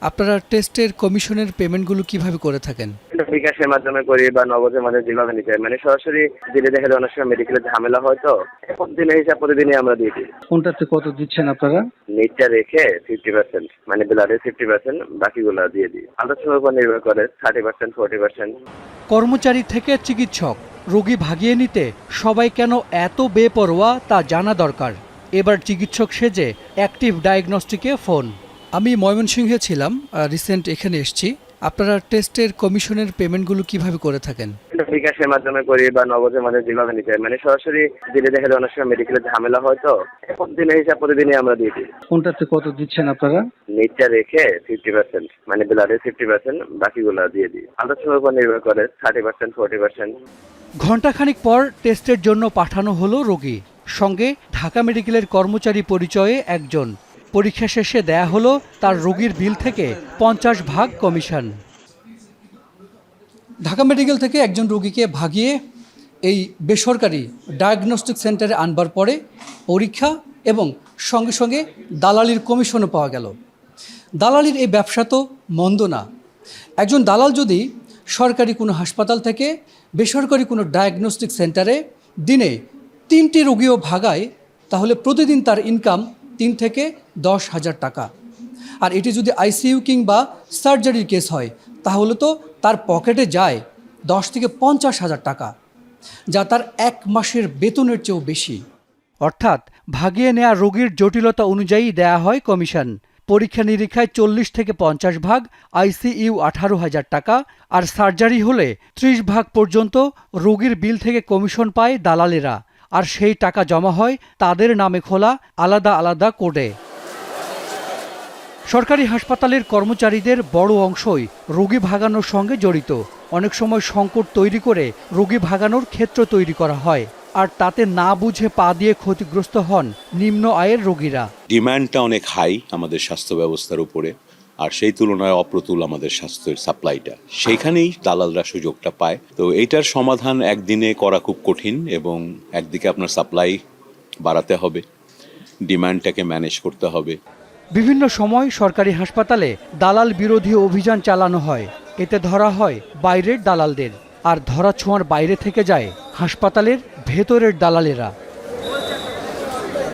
আপনারা টেস্টের কমিশনের পেমেন্টগুলো কিভাবে করে থাকেন? বিকাশের মাধ্যমে করি বা নগদের মাধ্যমে যেভাবে নিতে হয়, মানে সরাসরি দিলে দেখা যায় অনেক সময় মেডিকেলের ঝামেলা হয়, তো প্রতিদিনের হিসাব প্রতিদিনই আমরা দিয়ে দিই। কোনটাতে কত দিচ্ছেন আপনারা? নিটটা রেখে 50%, মানে ব্লাডের 50%, বাকিগুলো দিয়ে দিই। আলোচনার উপর নির্ভর করে 30%, 40%। কর্মচারী থেকে চিকিৎসক, রোগী ভাগিয়ে নিতে সবাই কেন এত বেপরোয়া তা জানা দরকার। এবার চিকিৎসক সেজে অ্যাক্টিভ ডায়াগনস্টিকে ফোন। আমি ময়মনসিংহে ছিলাম, রিসেন্ট এখানে এসেছি। আপনারা টেস্টের কমিশনের পেমেন্টগুলো কিভাবে করে থাকেন? বিকাশের মাধ্যমে করি বা নগদের মাধ্যমে যেভাবে নিতে হয়, মানে সরাসরি দিলে দেখা যায় অনেক সময় মেডিকেলের ঝামেলা হয়, তো প্রতিদিনের হিসাব প্রতিদিনই আমরা দিয়ে দিই। কোনটাতে কত দিচ্ছেন আপনারা? নিটটা রেখে 50%, মানে ব্লাডের 50%, বাকিগুলো দিয়ে দিই। আলোচনার উপর নির্ভর করে 30%, 40%। ঘণ্টাখানিক পর টেস্টের জন্য পাঠানো হলো রোগী, সঙ্গে ঢাকা মেডিকেলের কর্মচারী পরিচয়ে একজন। পরীক্ষা শেষে দেয়া হলো তার রোগীর বিল থেকে 50% কমিশন। ঢাকা মেডিকেল থেকে একজন রোগীকে ভাগিয়ে এই বেসরকারি ডায়াগনস্টিক সেন্টারে আনবার পরে পরীক্ষা এবং সঙ্গে সঙ্গে দালালির কমিশনও পাওয়া গেল। দালালির এই ব্যবসা তো মন্দ না। একজন দালাল যদি সরকারি কোনো হাসপাতাল থেকে বেসরকারি কোনো ডায়াগনস্টিক সেন্টারে দিনে 3টি রোগীও ভাগায়, তাহলে প্রতিদিন তার ইনকাম 3 থেকে 10,000 টাকা। আর এটি যদি আইসিইউ কিংবা সার্জারির কেস হয়, তাহলে তো তার পকেটে যায় 10 থেকে 50,000 টাকা, যা তার 1 মাসের বেতনের চেয়েও বেশি। অর্থাৎ ভাগিয়ে নেওয়া রোগীর জটিলতা অনুযায়ী দেয়া হয় কমিশন। পরীক্ষা নিরীক্ষায় 40 থেকে 50%, আইসিইউ 18,000 টাকা, আর সার্জারি হলে 30% পর্যন্ত রোগীর বিল থেকে কমিশন পায় দালালেরা। আর সেই টাকা জমা হয় তাদের নামে খোলা আলাদা আলাদা কোডে। সরকারি হাসপাতালের কর্মচারীদের বড় অংশই রোগী ভাগানোর সঙ্গে জড়িত। অনেক সময় সংকট তৈরি করে রোগী ভাগানোর ক্ষেত্র তৈরি করা হয়, আর তাতে না বুঝে পা দিয়ে ক্ষতিগ্রস্ত হন নিম্ন আয়ের রোগীরা। ডিমান্ডটা অনেক হাই আমাদের স্বাস্থ্য ব্যবস্থার উপরে, আর সেই তুলনায় অপ্রতুল আমাদের স্বাস্থ্যের সাপ্লাইটা। সেইখানেই দালালরা সুযোগটা পায়। তো এইটার সমাধান একদিনে করা খুব কঠিন, এবং একদিকে আপনার সাপ্লাই বাড়াতে হবে, ডিমান্ডটাকে ম্যানেজ করতে হবে। বিভিন্ন সময় সরকারি হাসপাতালে দালাল বিরোধী অভিযান চালানো হয়। এতে ধরা হয় বাইরের দালালদের, আর ধরা ছোঁয়ার বাইরে থেকে যায় হাসপাতালের ভেতরের দালালেরা।